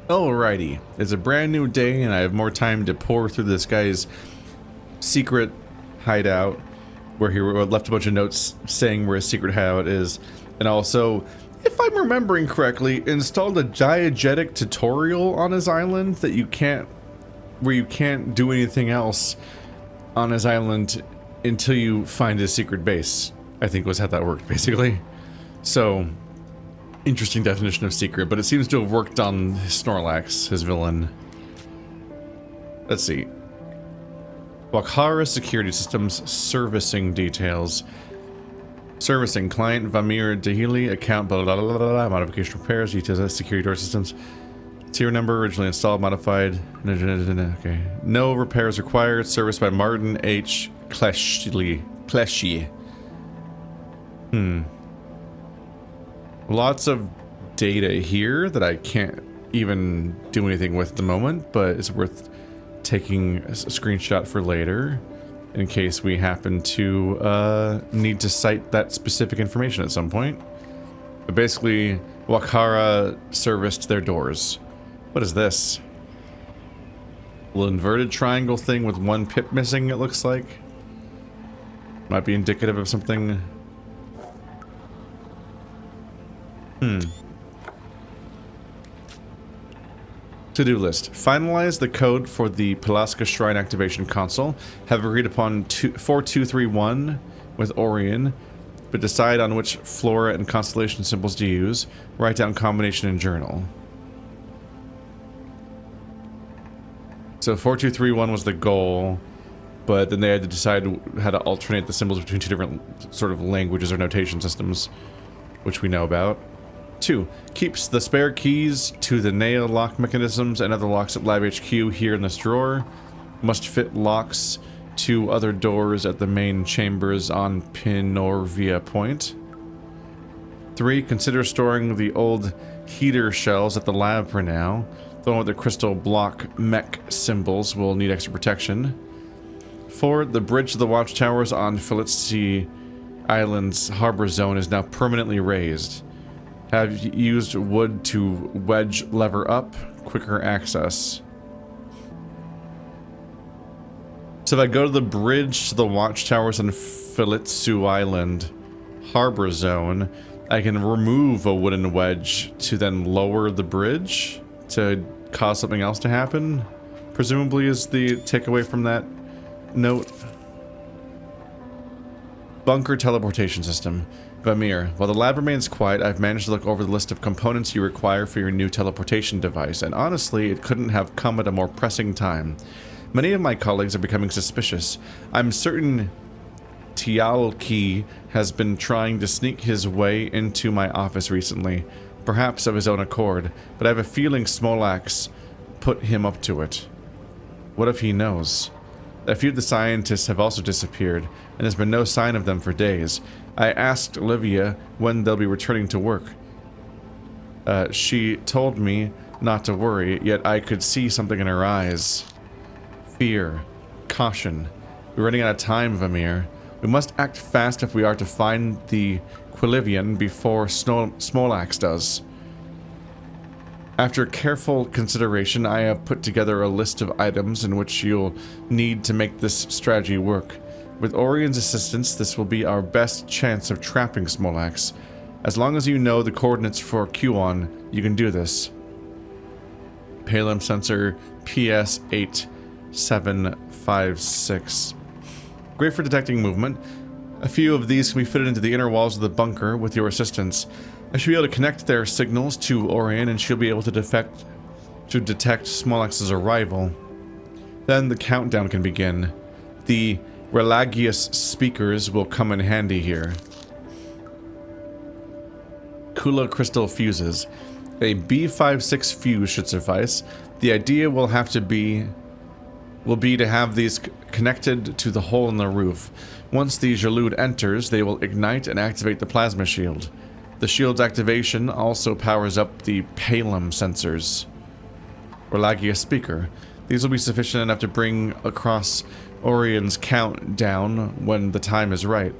Alrighty, it's a brand new day and I have more time to pour through this guy's secret hideout where he left a bunch of notes saying where his secret hideout is, and also, if I'm remembering correctly, installed a diegetic tutorial on his island that you can't do anything else on his island until you find his secret base. I think was how that worked basically. So interesting definition of secret, but it seems to have worked on Snorlax, his villain. Let's see. Wakara Security Systems Servicing Details. Servicing client Vamir Dahili account blah blah blah blah blah. Modification repairs details security door systems. Tier number originally installed modified. Okay. No repairs required. Serviced by Martin H. Kleshly. Lots of data here that I can't even do anything with at the moment, but it's worth taking a screenshot for later in case we happen to need to cite that specific information at some point. But basically, Wakara serviced their doors. What is this? A little inverted triangle thing with one pip missing, it looks like. Might be indicative of something. To-do list. Finalize the code for the Palaska Shrine activation console. Have agreed upon 4231 with Orion, but decide on which flora and constellation symbols to use. Write down combination in journal. So 4231 was the goal, but then they had to decide how to alternate the symbols between two different sort of languages or notation systems, which we know about. 2. Keeps the spare keys to the Neyyah lock mechanisms and other locks at Lab HQ here in this drawer. Must fit locks to other doors at the main chambers on Pinorvia Point. 3. Consider storing the old heater shells at the lab for now. The one with the crystal block mech symbols will need extra protection. 4. The bridge to the watchtowers on Felicity Island's harbor zone is now permanently raised. Have used wood to wedge lever up, quicker access. So if I go to the bridge to the watchtowers on Felicity Island harbor zone, I can remove a wooden wedge to then lower the bridge to cause something else to happen, presumably is the takeaway from that note. Bunker teleportation system. Vamir, while the lab remains quiet, I've managed to look over the list of components you require for your new teleportation device, and honestly, it couldn't have come at a more pressing time. Many of my colleagues are becoming suspicious. I'm certain Tialki has been trying to sneak his way into my office recently, perhaps of his own accord, but I have a feeling Smolax put him up to it. What if he knows? A few of the scientists have also disappeared, and there's been no sign of them for days. I asked Olivia when they'll be returning to work. She told me not to worry, yet I could see something in her eyes. Fear. Caution. We're running out of time, Vamir. We must act fast if we are to find the Quilivian before Smolax does. After careful consideration, I have put together a list of items in which you'll need to make this strategy work. With Orion's assistance, this will be our best chance of trapping Smolax. As long as you know the coordinates for Qon, you can do this. Palem sensor PS8756. Great for detecting movement. A few of these can be fitted into the inner walls of the bunker with your assistance. I should be able to connect their signals to Orion, and she'll be able to detect Smolax's arrival. Then the countdown can begin. The Relagius speakers will come in handy here. Kula crystal fuses. A B56 fuse should suffice. The idea will be to have these connected to the hole in the roof. Once the Jaloud enters, they will ignite and activate the plasma shield. The shield's activation also powers up the Palem sensors. Relagius speaker. These will be sufficient enough to bring across Orion's countdown when the time is right.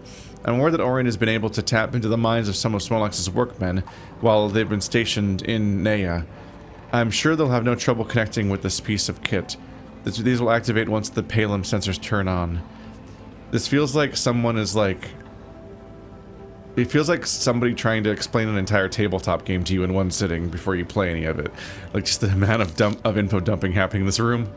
I'm aware that Orion has been able to tap into the minds of some of Smolax's workmen while they've been stationed in Neyyah. I'm sure they'll have no trouble connecting with this piece of kit. These will activate once the Palem sensors turn on. This feels like someone is like... It feels like somebody trying to explain an entire tabletop game to you in one sitting before you play any of it. Like, just the amount of info dumping happening in this room.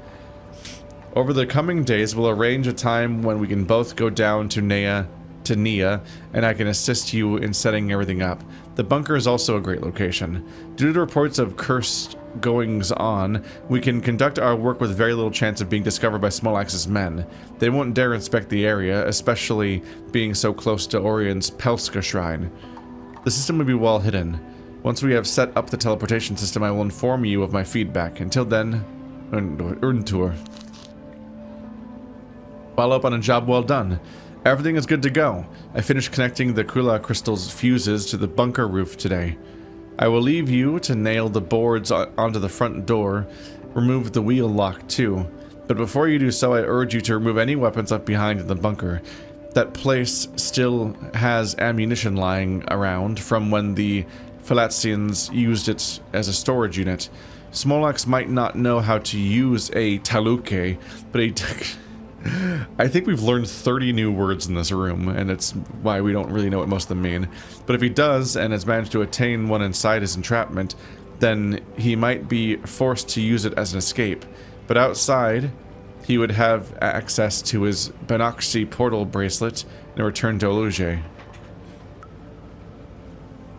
Over the coming days, we'll arrange a time when we can both go down to Neyyah, and I can assist you in setting everything up. The bunker is also a great location. Due to reports of cursed goings-on, we can conduct our work with very little chance of being discovered by Smolax's men. They won't dare inspect the area, especially being so close to Orion's Pelska shrine. The system will be well hidden. Once we have set up the teleportation system, I will inform you of my feedback. Until then, Urntur. Follow up on a job well done. Everything is good to go. I finished connecting the Kula crystal's fuses to the bunker roof today. I will leave you to nail the boards onto the front door, remove the wheel lock too. But before you do so, I urge you to remove any weapons left behind in the bunker. That place still has ammunition lying around from when the Falatsians used it as a storage unit. Smolax might not know how to use a taluke, but I think we've learned 30 new words in this room, and it's why we don't really know what most of them mean. But if he does, and has managed to attain one inside his entrapment, then he might be forced to use it as an escape. But outside, he would have access to his Benoxy portal bracelet and return to Olujay.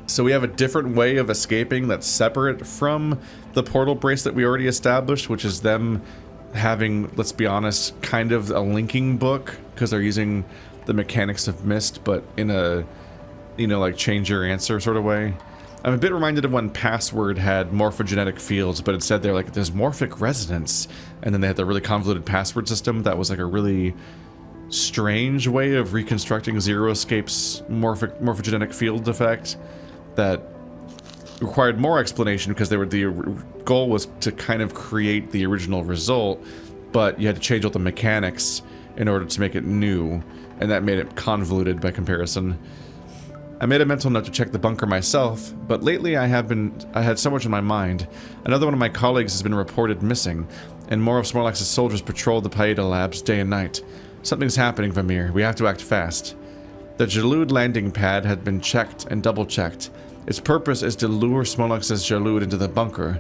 So we have a different way of escaping that's separate from the portal bracelet we already established, which is them having, let's be honest, kind of a linking book, because they're using the mechanics of Mist, but in a, you know, like change your answer sort of way. I'm a bit reminded of when Password had morphogenetic fields, but instead they're like, there's morphic resonance, and then they had the really convoluted password system that was like a really strange way of reconstructing Zero Escape's morphogenetic field effect that required more explanation, because the goal was to kind of create the original result, but you had to change all the mechanics in order to make it new, and that made it convoluted by comparison. I made a mental note to check the bunker myself, but lately I had so much on my mind. Another one of my colleagues has been reported missing, and more of Smolax's soldiers patrol the Payeeta labs day and night. Something's happening, Vamir. We have to act fast. The Jalud landing pad had been checked and double-checked. Its purpose is to lure Smolax's Jalud into the bunker.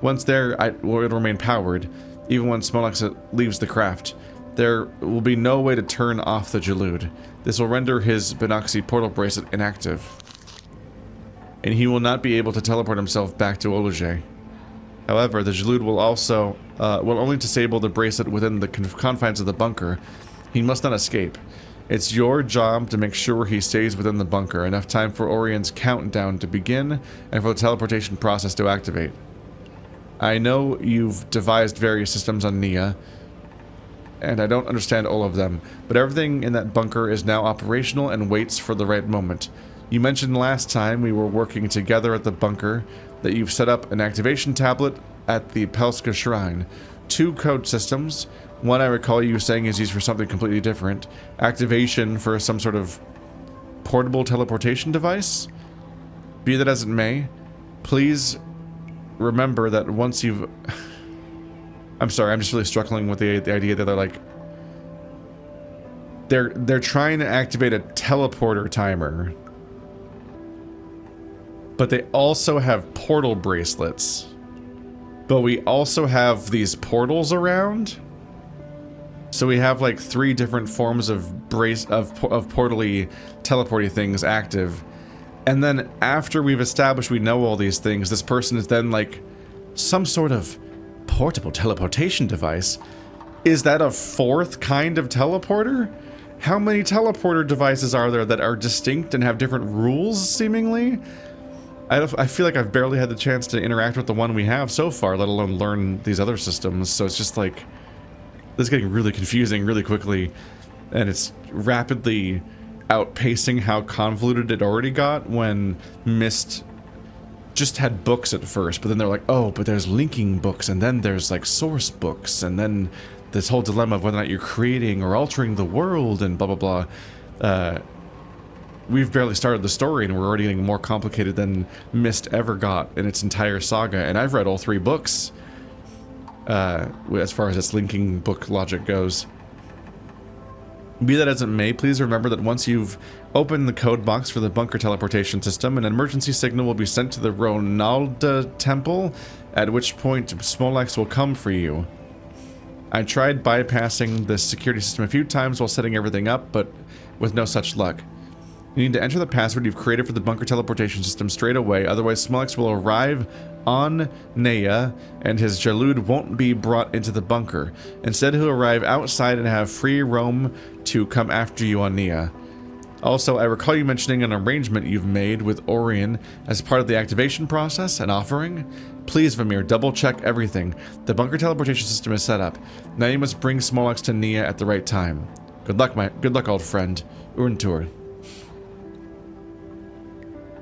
Once there, it will remain powered, even when Smolax leaves the craft. There will be no way to turn off the Jalud. This will render his Benoxy portal bracelet inactive, and he will not be able to teleport himself back to Olujay. However, the Jalud will only disable the bracelet within the confines of the bunker. He must not escape. It's your job to make sure he stays within the bunker, enough time for Orion's countdown to begin and for the teleportation process to activate. I know you've devised various systems on Neyyah, and I don't understand all of them, but everything in that bunker is now operational and waits for the right moment. You mentioned last time we were working together at the bunker that you've set up an activation tablet at the Pelska shrine. 2 code systems. One I recall you saying is used for something completely different. Activation for some sort of portable teleportation device? Be that as it may, please remember that once you've... I'm sorry, I'm just really struggling with the idea that they're like... They're trying to activate a teleporter timer. But they also have portal bracelets. But we also have these portals around. So we have like 3 different forms of portally teleporty things active. And then after we've established we know all these things, this person is then like some sort of portable teleportation device. Is that a 4th kind of teleporter? How many teleporter devices are there that are distinct and have different rules, seemingly? I feel like I've barely had the chance to interact with the one we have so far, let alone learn these other systems, so it's just like... This is getting really confusing really quickly, and it's rapidly outpacing how convoluted it already got when Mist just had books at first, but then they're like, oh, but there's linking books, and then there's like source books, and then this whole dilemma of whether or not you're creating or altering the world, and blah blah blah. we've barely started the story and we're already getting more complicated than Myst ever got in its entire saga. And I've read all 3 books, as far as its linking book logic goes. Be that as it may, please remember that once you've opened the code box for the bunker teleportation system, an emergency signal will be sent to the Ronalda Temple, at which point Smolax will come for you. I tried bypassing the security system a few times while setting everything up, but with no such luck. You need to enter the password you've created for the bunker teleportation system straight away, otherwise Smolax will arrive on Neyyah, and his Jalud won't be brought into the bunker. Instead, he'll arrive outside and have free roam to come after you on Neyyah. Also, I recall you mentioning an arrangement you've made with Orion as part of the activation process, an offering. Please, Vamir, double-check everything. The bunker teleportation system is set up. Now you must bring Smolax to Neyyah at the right time. Good luck, old friend. Untur.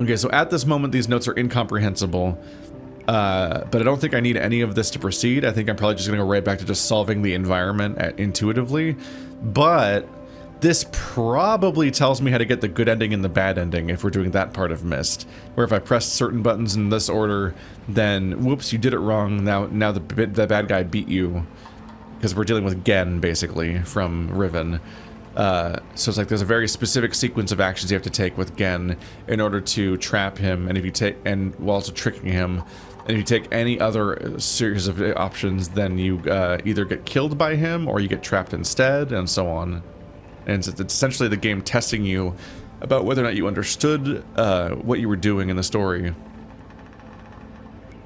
Okay, so at this moment, these notes are incomprehensible. But I don't think I need any of this to proceed. I think I'm probably just going to go right back to just solving the environment intuitively. But this probably tells me how to get the good ending and the bad ending if we're doing that part of Myst. Where if I press certain buttons in this order, then whoops, you did it wrong. Now the bad guy beat you. Because we're dealing with Gen, basically, from Riven. So it's like there's a very specific sequence of actions you have to take with Gen in order to trap him, and if you take, and while also tricking him. And if you take any other series of options, then you either get killed by him or you get trapped instead, and so on. And it's essentially the game testing you about whether or not you understood what you were doing in the story.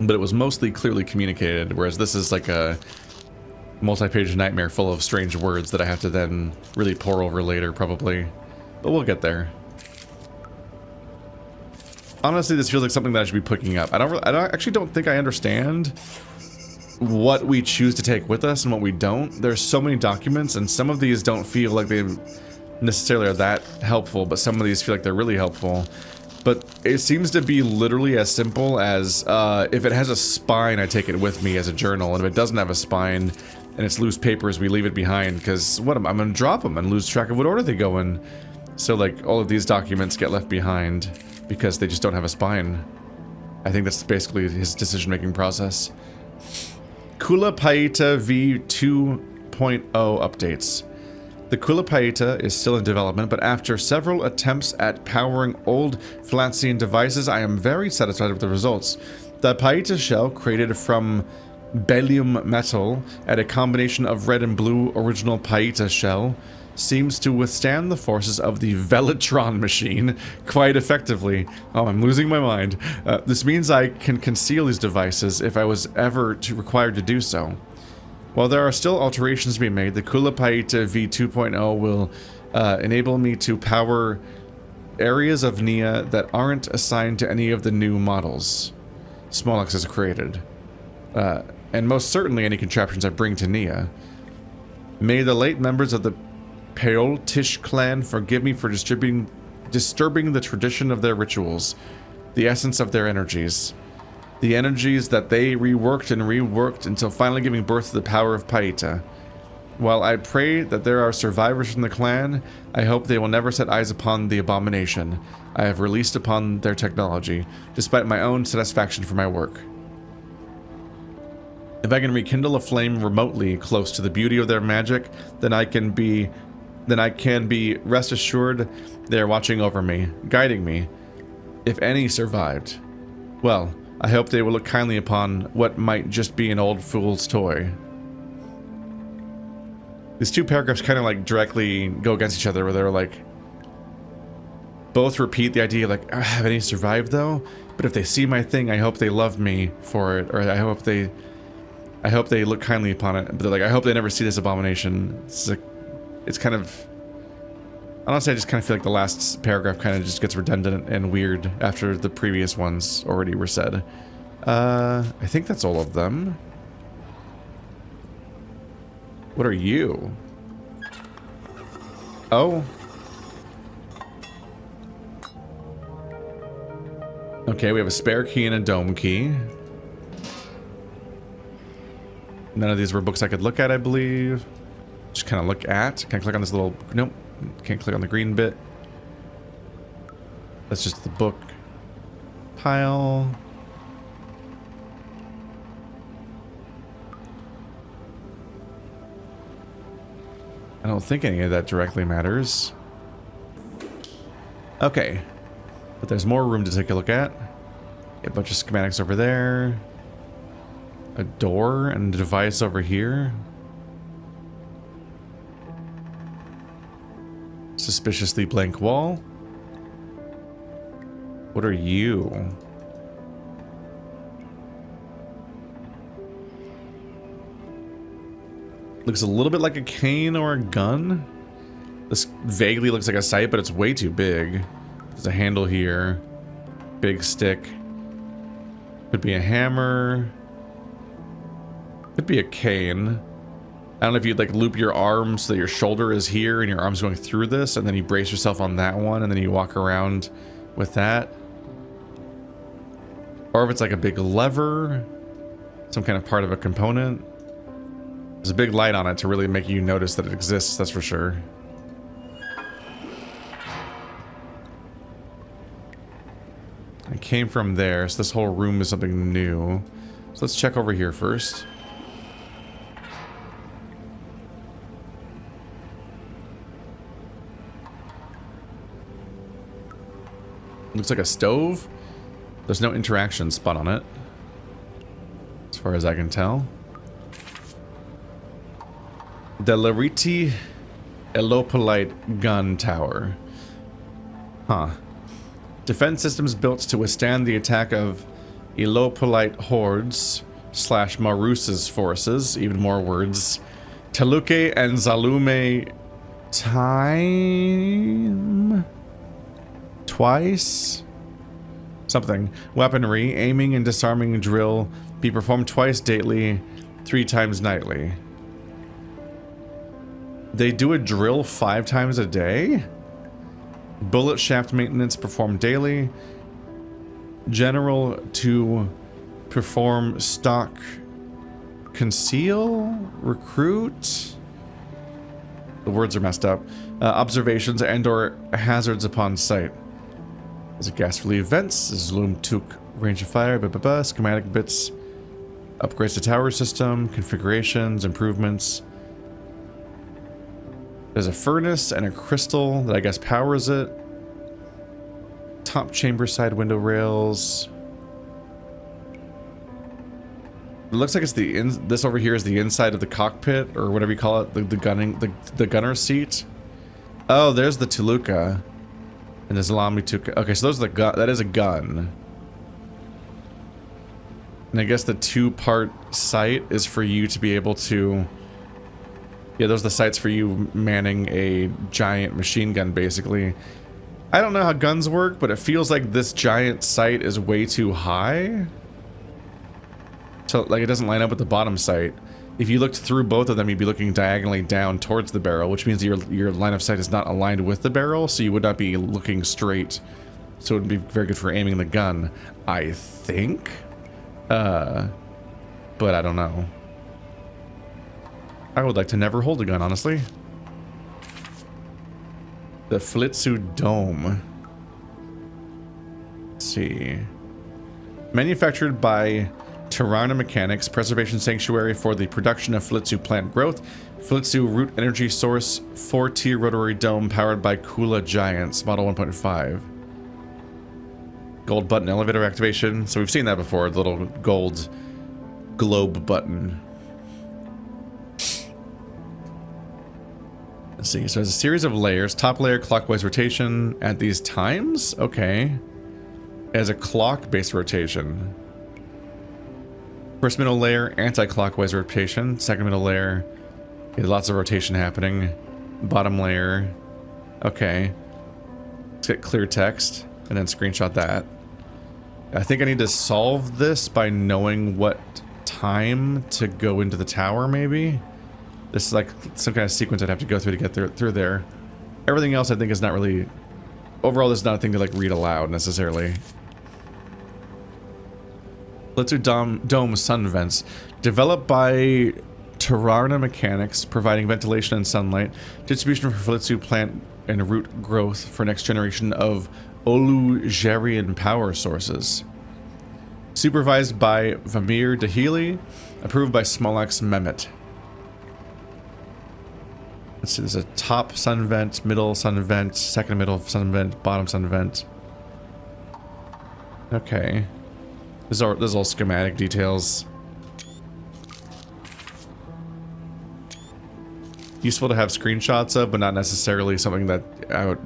But it was mostly clearly communicated, whereas this is like a multi-page nightmare full of strange words that I have to then really pore over later, probably. But we'll get there. Honestly, this feels like something that I should be picking up. I actually don't think I understand what we choose to take with us and what we don't. There's so many documents, and some of these don't feel like they necessarily are that helpful, but some of these feel like they're really helpful. But it seems to be literally as simple as, if it has a spine, I take it with me as a journal, and if it doesn't have a spine, and it's loose papers, we leave it behind, because what I'm gonna drop them and lose track of what order they go in. So like, all of these documents get left behind because they just don't have a spine. I think that's basically his decision-making process. Kula Payeeta v2.0 updates. The Kula Payeeta is still in development, but after several attempts at powering old Flatzian devices, I am very satisfied with the results. The Payeeta shell, created from Bellium metal and a combination of red and blue original Payeeta shell, seems to withstand the forces of the Velatron machine quite effectively. Oh, I'm losing my mind. This means I can conceal these devices if I was ever required to do so. While there are still alterations to be made, the Kula Payeeta v2.0 will enable me to power areas of Neyyah that aren't assigned to any of the new models Smolax has created. And most certainly any contraptions I bring to Neyyah. May the late members of the Payeeta clan forgive me for disturbing the tradition of their rituals, the essence of their energies. The energies that they reworked and reworked until finally giving birth to the power of Payeeta. While I pray that there are survivors from the clan, I hope they will never set eyes upon the abomination I have released upon their technology, despite my own satisfaction for my work. If I can rekindle a flame remotely close to the beauty of their magic, then I can be rest assured they are watching over me, guiding me, if any survived. Well, I hope they will look kindly upon what might just be an old fool's toy. These two paragraphs kind of like directly go against each other, where they're like, both repeat the idea like, have any survived though? But if they see my thing, I hope they love me for it, or I hope they look kindly upon it. But they're like, I hope they never see this abomination. It's like, it's kind of, honestly, I just kind of feel like the last paragraph kind of just gets redundant and weird after the previous ones already were said. I think that's all of them. What are you? Oh. Okay, we have a spare key and a dome key. None of these were books I could look at, I believe. Just kind of look at. Can I click on this little... Nope. Can't click on the green bit. That's just the book pile. I don't think any of that directly matters. Okay. But there's more room to take a look at. A bunch of schematics over there. A door and a device over here. Suspiciously blank wall. What are you? Looks a little bit like a cane or a gun. This vaguely looks like a sight, but it's way too big. There's a handle here. Big stick. Could be a hammer. Could be a cane. I don't know if you'd like loop your arm so that your shoulder is here and your arm's going through this, and then you brace yourself on that one, and then you walk around with that. Or if it's like a big lever, some kind of part of a component. There's a big light on it to really make you notice that it exists, that's for sure. I came from there, so this whole room is something new. So let's check over here first. Looks like a stove. There's no interaction spot on it, as far as I can tell. Delariti Elopolite Gun Tower. Huh. Defense systems built to withstand the attack of Elopolite hordes / Marus's forces. Even more words. Taluke and Zalume time twice something. Weaponry, aiming and disarming drill be performed twice daily, 3 times nightly. They do a drill 5 times a day? Bullet shaft maintenance performed daily. General to perform stock conceal? Recruit? The words are messed up. Observations and or hazards upon sight. There's a gas relief vents. There's loom took range of fire. Schematic bits. Upgrades to tower system. Configurations. Improvements. There's a furnace and a crystal that I guess powers it. Top chamber side window rails. It looks like it's this over here is the inside of the cockpit or whatever you call it, the gunner seat. Oh, there's the Tuluka. And there's Lami Tuka. Okay, so those are the gun. That is a gun. And I guess the 2-part sight is for you to be able to. Yeah, those are the sights for you manning a giant machine gun, basically. I don't know how guns work, but it feels like this giant sight is way too high. So, like, it doesn't line up with the bottom sight. If you looked through both of them, you'd be looking diagonally down towards the barrel, which means your line of sight is not aligned with the barrel, so you would not be looking straight. So it would be very good for aiming the gun, I think. But I don't know. I would like to never hold a gun, honestly. The Flitsu Dome. Let's see. Manufactured by Tirana Mechanics, Preservation Sanctuary for the production of Flitsu plant growth. Flitsu Root Energy Source, 4-tier rotary dome powered by Kula Giants, Model 1.5. Gold button elevator activation. So we've seen that before, the little gold globe button. Let's see, so there's a series of layers. Top layer, clockwise rotation at these times. Okay. It has a clock-based rotation. First middle layer, anti-clockwise rotation. Second middle layer, there's lots of rotation happening. Bottom layer, okay. Let's get clear text and then screenshot that. I think I need to solve this by knowing what time to go into the tower, maybe? This is like some kind of sequence I'd have to go through to get through there. Everything else I think is not really... Overall, this is not a thing to like read aloud, necessarily. Flitsu Dome Sun Vents. Developed by Tirana Mechanics, providing ventilation and sunlight. Distribution for Flitsu plant and root growth for next generation of Olujarian power sources. Supervised by Vamir Dahili, approved by Smolax Mehmet. Let's see, there's a top sun vent, middle sun vent, second middle sun vent, bottom sun vent. Okay. There's all schematic details. Useful to have screenshots of, but not necessarily something that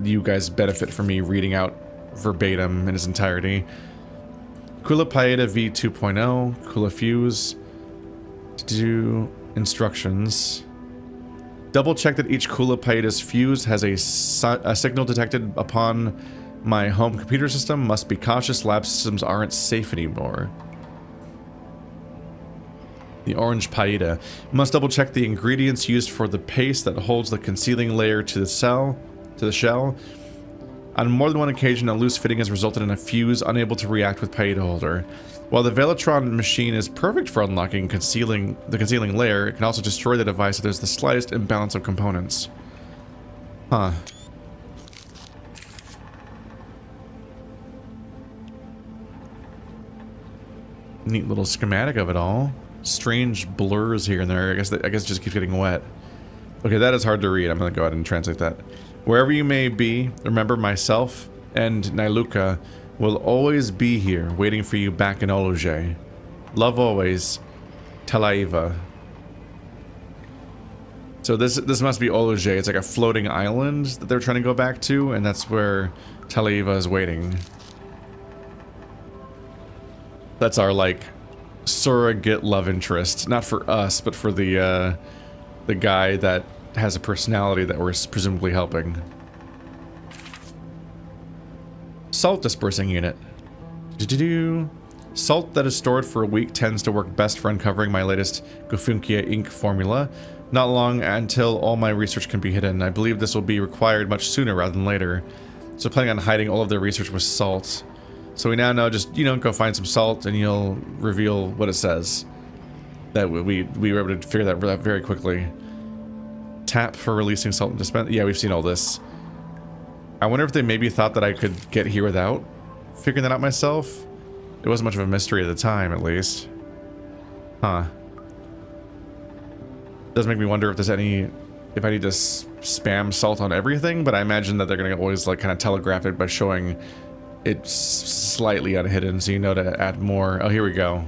you guys benefit from me reading out verbatim in its entirety. Kula Payeeta V2.0, Kula Fuse. To do instructions. Double check that each Kula Payeeta's fuse has a signal detected upon my home computer system. Must be cautious, lab systems aren't safe anymore. The orange Payeeta. Must double check the ingredients used for the paste that holds the concealing layer to the shell. On more than one occasion, a loose fitting has resulted in a fuse unable to react with Payeeta holder. While the Velatron machine is perfect for unlocking the concealing layer, it can also destroy the device if there's the slightest imbalance of components. Huh. Neat little schematic of it all. Strange blurs here and there. I guess it just keeps getting wet. Okay, that is hard to read. I'm gonna go ahead and translate that. Wherever you may be, remember myself and Neyyah will always be here, waiting for you back in Olujay. Love always, Neyyah. So this must be Olujay. It's like a floating island that they're trying to go back to, and that's where Neyyah is waiting. That's our, like, surrogate love interest. Not for us, but for the guy that has a personality that we're presumably helping. Salt dispersing unit. Salt that is stored for a week tends to work best for uncovering my latest Gufunkia ink formula. Not long until all my research can be hidden. I believe this will be required much sooner rather than later. So planning on hiding all of their research with salt. So we now know, just, you know, go find some salt and you'll reveal what it says. That we were able to figure that out very quickly. Tap for releasing salt and dispense. Yeah, we've seen all this. I wonder if they maybe thought that I could get here without figuring that out myself. It wasn't much of a mystery at the time, at least. Huh. Does make me wonder if there's any... if I need to spam salt on everything, but I imagine that they're going to always, like, kind of telegraph it by showing it slightly unhidden, so you know to add more. Oh, here we go.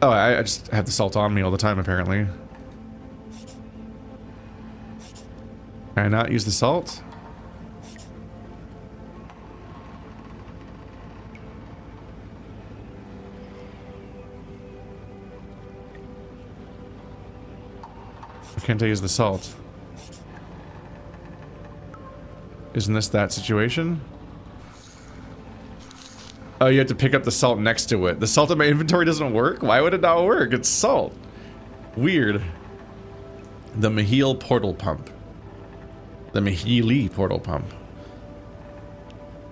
Oh, I just have the salt on me all the time, apparently. Can I not use the salt? Why can't I use the salt? Isn't this that situation? Oh, you have to pick up the salt next to it. The salt in my inventory doesn't work? Why would it not work? It's salt. Weird. The Mahil portal pump. The Mahili portal pump.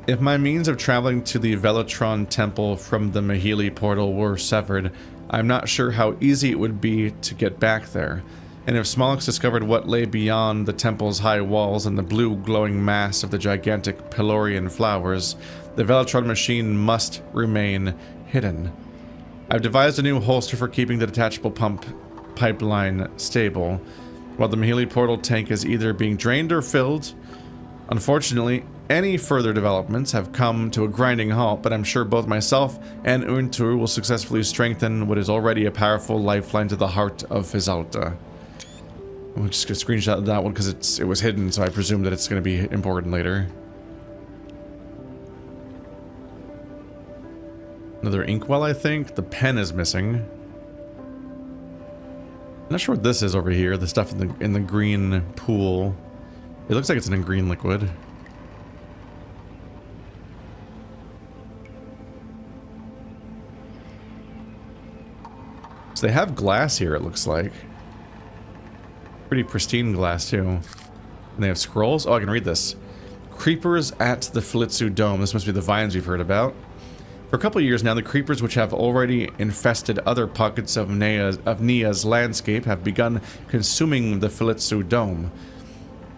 If my means of traveling to the Velatron temple from the Mahili portal were severed, I'm not sure how easy it would be to get back there. And if Smolix discovered what lay beyond the temple's high walls and the blue glowing mass of the gigantic Pelorian flowers, the Velatron machine must remain hidden. I've devised a new holster for keeping the detachable pump pipeline stable, while the Mahili portal tank is either being drained or filled. Unfortunately, any further developments have come to a grinding halt, but I'm sure both myself and Untur will successfully strengthen what is already a powerful lifeline to the heart of Fizalta. I'm just gonna screenshot that one because it was hidden, so I presume that it's gonna be important later. Another inkwell, I think. The pen is missing. I'm not sure what this is over here. The stuff in the green pool. It looks like it's in a green liquid. So they have glass here, it looks like. Pretty pristine glass, too. And they have scrolls? Oh, I can read this. Creepers at the Flitsu Dome. This must be the vines we've heard about. For a couple of years now, the creepers which have already infested other pockets of Neyyah's landscape have begun consuming the Flitsu Dome.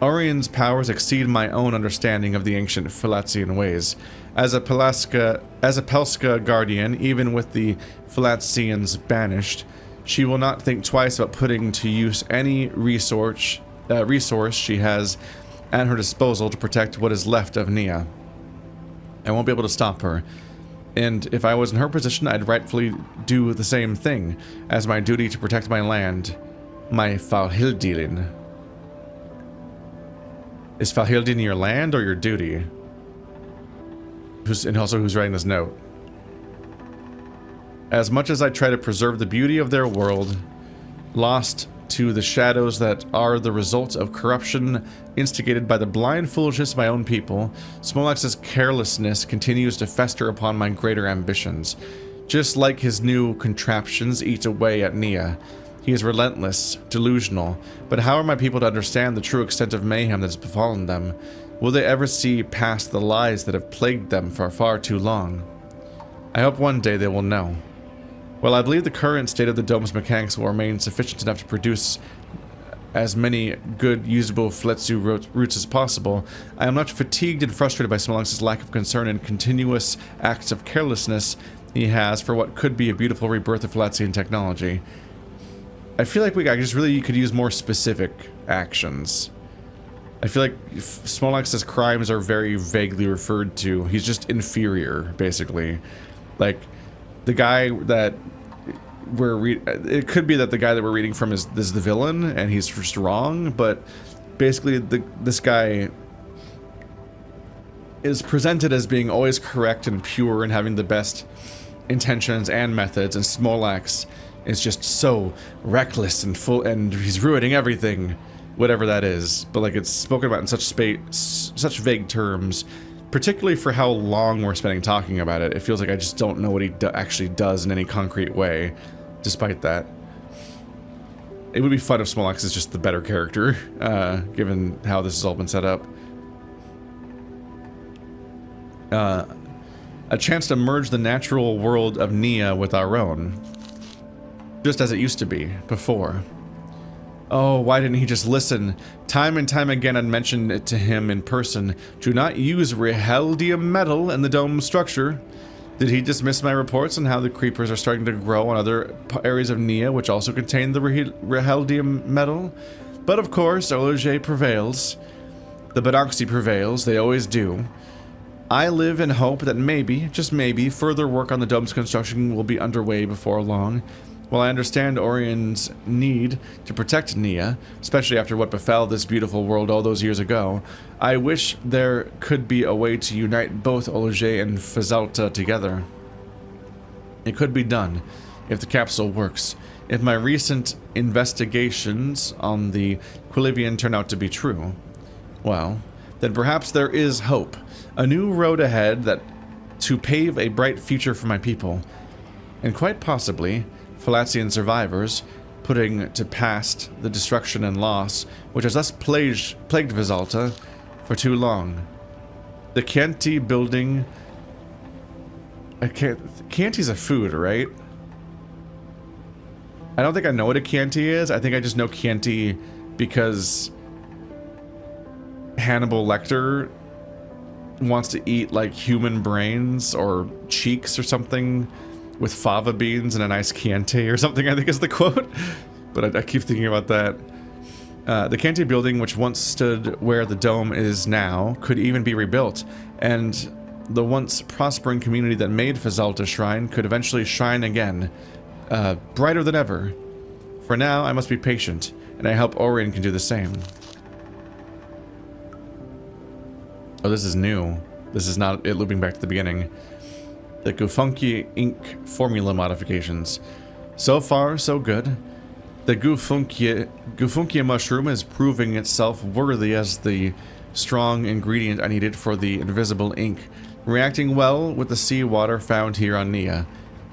Orion's powers exceed my own understanding of the ancient Philatzian ways. As a Pelska guardian, even with the Philatzians banished, she will not think twice about putting to use any resource she has at her disposal to protect what is left of Neyyah. I won't be able to stop her. And if I was in her position, I'd rightfully do the same thing, as my duty to protect my land, my Falhildilin. Is Falhildin your land or your duty? And also who's writing this note? As much as I try to preserve the beauty of their world, lost to the shadows that are the result of corruption instigated by the blind foolishness of my own people, Smolax's carelessness continues to fester upon my greater ambitions. Just like his new contraptions eat away at Neyyah. He is relentless, delusional, but how are my people to understand the true extent of mayhem that has befallen them? Will they ever see past the lies that have plagued them for far too long? I hope one day they will know. While I believe the current state of the dome's mechanics will remain sufficient enough to produce as many good, usable Fletsu routes as possible, I am not fatigued and frustrated by Smolax's lack of concern and continuous acts of carelessness he has for what could be a beautiful rebirth of Philatzian technology. I feel like I just really could use more specific actions. I feel like Smolax's crimes are very vaguely referred to. He's just inferior, basically. Like, the guy that it could be that the guy that we're reading from is the villain, and he's just wrong, but basically this guy is presented as being always correct and pure and having the best intentions and methods, and Smolax is just so reckless and full, and he's ruining everything, whatever that is. But like, it's spoken about in such vague terms, particularly for how long we're spending talking about it. It feels like I just don't know what he actually does in any concrete way, despite that. It would be fun if Smolax is just the better character, given how this has all been set up. A chance to merge the natural world of Neyyah with our own. Just as it used to be, before. Oh, why didn't he just listen? Time and time again I'd mentioned it to him in person. Do not use Reheldium metal in the dome structure. Did he dismiss my reports on how the creepers are starting to grow on other areas of Neyyah, which also contain the Reheldium metal? But of course, Olujay prevails. The Banoxy prevails, they always do. I live in hope that maybe, just maybe, further work on the dome's construction will be underway before long. While I understand Orion's need to protect Neyyah, especially after what befell this beautiful world all those years ago, I wish there could be a way to unite both Olujay and Fazalta together. It could be done, if the capsule works. If my recent investigations on the Quilivian turn out to be true, well, then perhaps there is hope. A new road ahead to pave a bright future for my people. And quite possibly Philatzian survivors, putting to past the destruction and loss which has thus plagued Fazalta for too long. The Chianti building... Chianti's a food, right? I don't think I know what a Chianti is. I think I just know Chianti because Hannibal Lecter wants to eat like human brains or cheeks or something with fava beans and a nice Chianti or something, I think is the quote. But I keep thinking about that. The Chianti building, which once stood where the dome is now, could even be rebuilt, and the once prospering community that made Fazalta Shrine could eventually shine again, brighter than ever. For now, I must be patient, and I hope Orion can do the same. Oh, this is new. This is not it looping back to the beginning. The Gufunki ink formula modifications. So far, so good. The Gufunkia mushroom is proving itself worthy as the strong ingredient I needed for the invisible ink, reacting well with the seawater found here on Neyyah.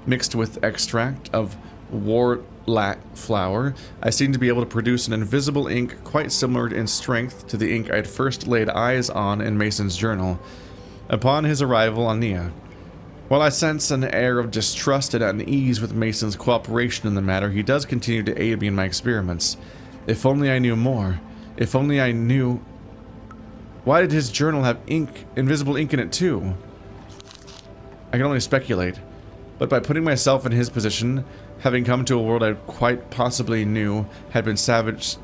Mixed with extract of warlac flower, I seem to be able to produce an invisible ink quite similar in strength to the ink I'd first laid eyes on in Mason's journal upon his arrival on Neyyah. While I sense an air of distrust and unease with Mason's cooperation in the matter, he does continue to aid me in my experiments. If only I knew more. If only I knew Why did his journal have ink, invisible ink in it too? I can only speculate, but by putting myself in his position, having come to a world I quite possibly knew had been savaged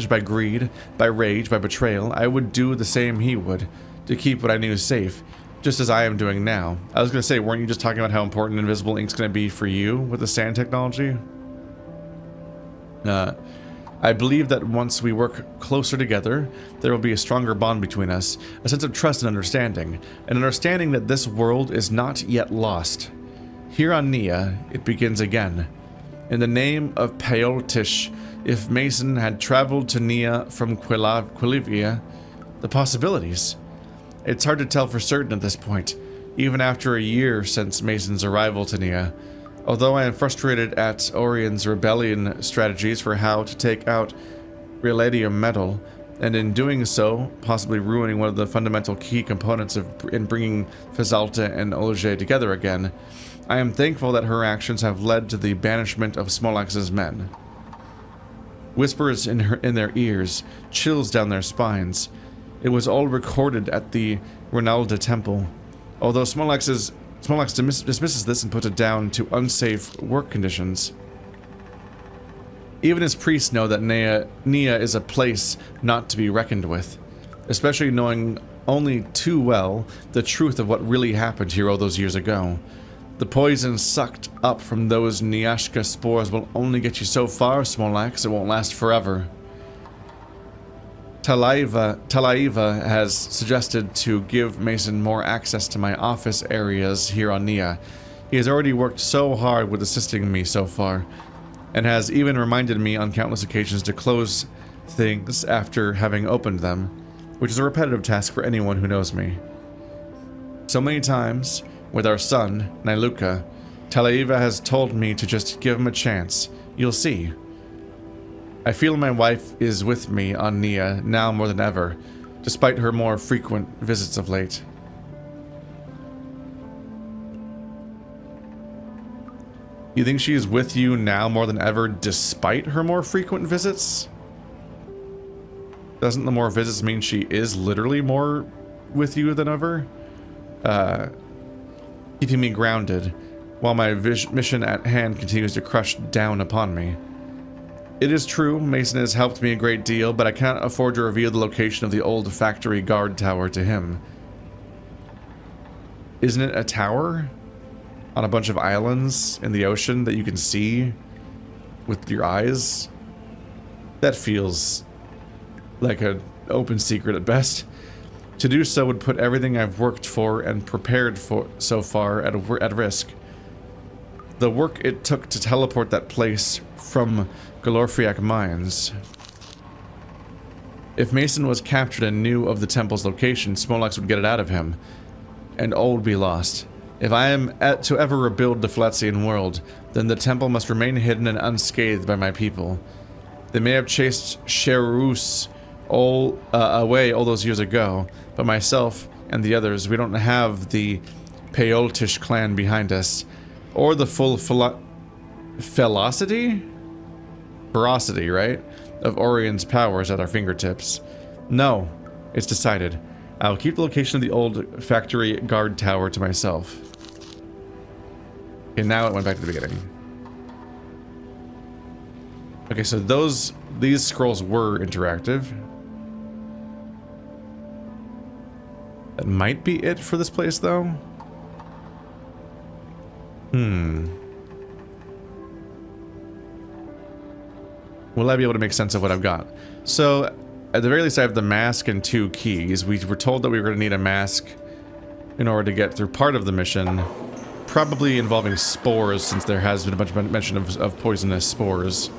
by greed, by rage, by betrayal, I would do the same he would, to keep what I knew safe, just as I am doing now. I was going to say, weren't you just talking about how important invisible ink's going to be for you with the sand technology? I believe that once we work closer together, there will be a stronger bond between us, a sense of trust and understanding, an understanding that this world is not yet lost. Here on Neyyah, it begins again. In the name of Payeeta, if Mason had traveled to Neyyah from Quilivia, the possibilities. It's hard to tell for certain at this point, even after a year since Mason's arrival to Neyyah. Although I am frustrated at Orion's rebellion strategies for how to take out Realadium metal, and in doing so, possibly ruining one of the fundamental key components in bringing Fazalta and Olujay together again, I am thankful that her actions have led to the banishment of Smolax's men. Whispers in their ears, chills down their spines. It was all recorded at the Ronalda temple. Although Smolax dismisses this and puts it down to unsafe work conditions. Even his priests know that Neyyah is a place not to be reckoned with, especially knowing only too well the truth of what really happened here all those years ago. The poison sucked up from those Nyashka spores will only get you so far, Smolax. It won't last forever. Talaiva has suggested to give Mason more access to my office areas here on Neyyah. He has already worked so hard with assisting me so far, and has even reminded me on countless occasions to close things after having opened them, which is a repetitive task for anyone who knows me. So many times, with our son, Nyluka, Talaiva has told me to just give him a chance. You'll see. I feel my wife is with me on Neyyah now more than ever, despite her more frequent visits of late. You think she is with you now more than ever despite her more frequent visits? Doesn't the more visits mean she is literally more with you than ever? Keeping me grounded, while my mission at hand continues to crush down upon me. It is true, Mason has helped me a great deal, but I cannot afford to reveal the location of the old factory guard tower to him. Isn't it a tower? On a bunch of islands in the ocean that you can see with your eyes? That feels like an open secret at best. To do so would put everything I've worked for and prepared for so far at risk. The work it took to teleport that place from Galorfiak Mines. If Mason was captured and knew of the temple's location, Smolax would get it out of him, and all would be lost. If I am to ever rebuild the Flatzian world, then the temple must remain hidden and unscathed by my people. They may have chased Sherus away all those years ago, but myself and the others, we don't have the Payeeta clan behind us, or the full ferocity, right, of Orion's powers at our fingertips. No, it's decided. I'll keep the location of the old factory guard tower to myself. Okay, now it went back to the beginning. Okay, so these scrolls were interactive. That might be it for this place, though. Will I be able to make sense of what I've got? So, at the very least, I have the mask and 2 keys. We were told that we were going to need a mask in order to get through part of the mission. Probably involving spores, since there has been a bunch of mention of poisonous spores.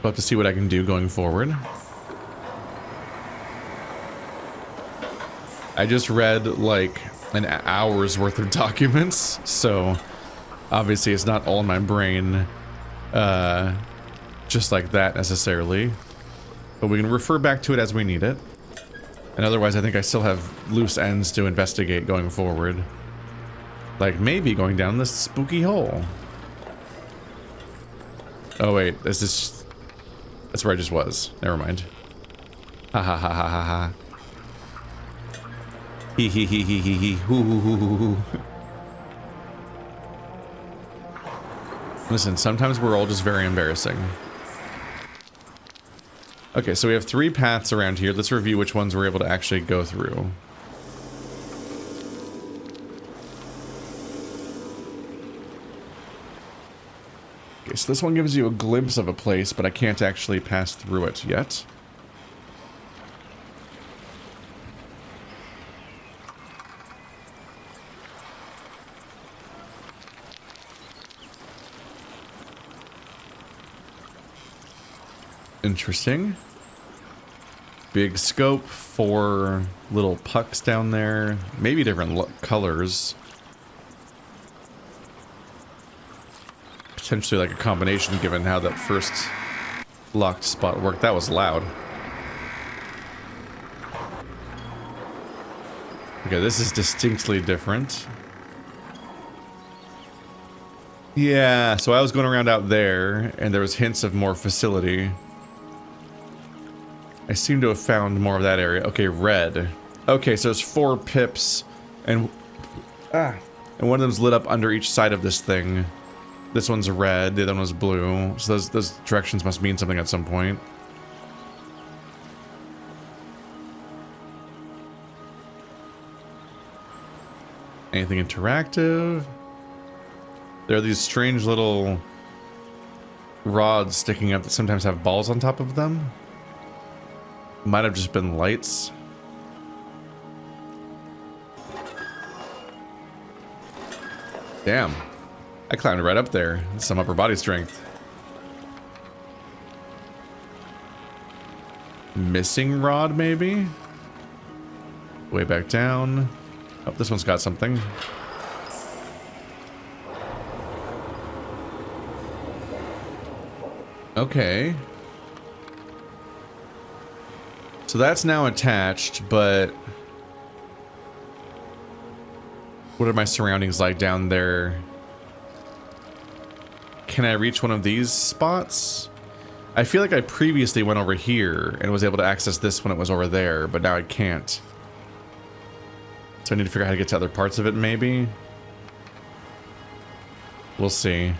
We'll have to see what I can do going forward. I just read like an hour's worth of documents, so obviously it's not all in my brain just like that necessarily, but we can refer back to it as we need it. And otherwise I think I still have loose ends to investigate going forward. Like maybe going down this spooky hole. Oh wait, is this... That's where I just was. Never mind. Ha ha ha ha ha ha. Hee hee hee hee hee hee. Hoo hoo hoo hoo hoo. Listen, sometimes we're all just very embarrassing. Okay, so we have 3 paths around here. Let's review which ones we're able to actually go through. Okay, so this one gives you a glimpse of a place, but I can't actually pass through it yet. Interesting. Big scope, 4 little pucks down there. Maybe different colors. Potentially like a combination given how that first locked spot worked. That was loud. Okay, this is distinctly different. Yeah, so I was going around out there and there was hints of more facility. I seem to have found more of that area. Okay, red. Okay, so there's 4 pips, and one of them's lit up under each side of this thing. This one's red, the other one was blue. So those directions must mean something at some point. Anything interactive? There are these strange little rods sticking up that sometimes have balls on top of them. Might have just been lights. Damn. I climbed right up there. That's some upper body strength. Missing rod, maybe? Way back down. Oh, this one's got something. Okay. So that's now attached, but what are my surroundings like down there? Can I reach one of these spots? I feel like I previously went over here and was able to access this when it was over there, but now I can't. So I need to figure out how to get to other parts of it, maybe? We'll see.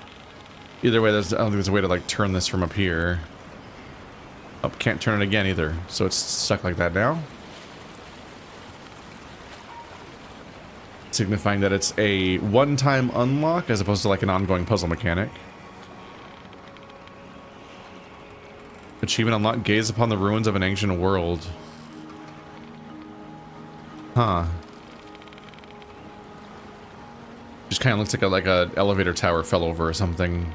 Either way, I don't think there's a way to like turn this from up here. Oh, can't turn it again either, so it's stuck like that now. Signifying that it's a one-time unlock as opposed to like an ongoing puzzle mechanic. Achievement unlocked, gaze upon the ruins of an ancient world. Huh. Just kind of looks like a elevator tower fell over or something.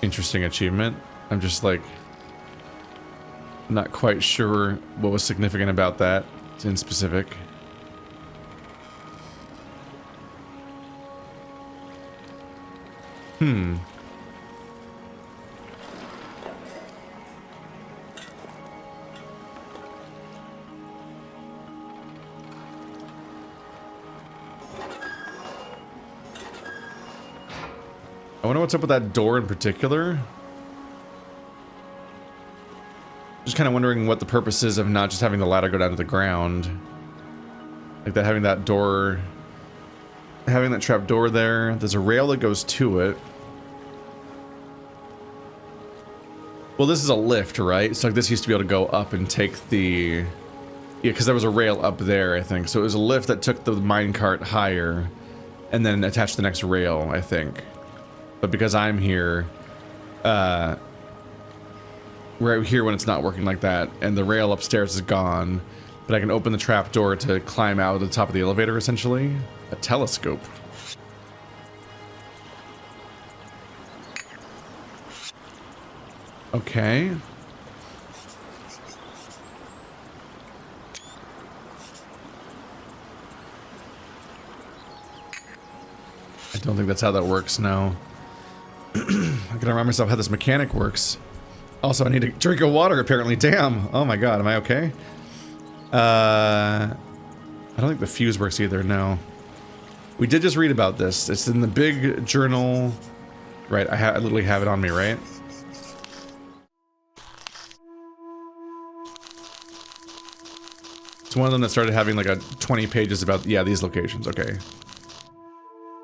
Interesting achievement. I'm just like not quite sure what was significant about that in specific. I wonder what's up with that door in particular. Just kind of wondering what the purpose is of not just having the ladder go down to the ground. Like that, having that door, having that trap door there. There's a rail that goes to it. Well, this is a lift, right? So like this used to be able to go up and take the... Yeah, because there was a rail up there, I think. So it was a lift that took the minecart higher and then attached the next rail, I think. But because I'm here, right here when it's not working like that, and the rail upstairs is gone, but I can open the trap door to climb out of the top of the elevator, essentially. A telescope. Okay. I don't think that's how that works, no. I gotta remind myself how this mechanic works. Also, I need a drink of water, apparently. Damn. Oh my god, am I okay? I don't think the fuse works either, no. We did just read about this. It's in the big journal. Right, I literally have it on me, right? It's one of them that started having like a 20 pages about, yeah, these locations, okay.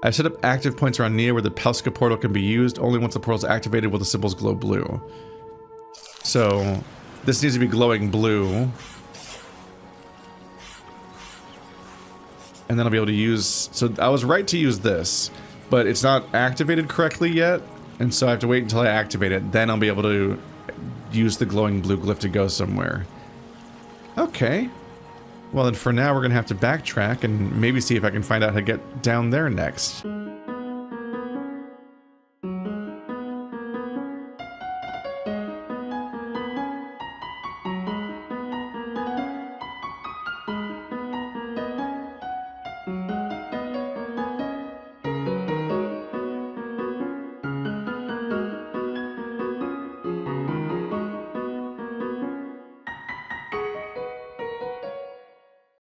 I've set up active points around Neyyah where the Pelska portal can be used. Only once the portal is activated will the symbols glow blue. So, this needs to be glowing blue. And then I'll be able to use... So, I was right to use this, but it's not activated correctly yet. And so I have to wait until I activate it. Then I'll be able to use the glowing blue glyph to go somewhere. Okay. Well, then for now, we're going to have to backtrack and maybe see if I can find out how to get down there next.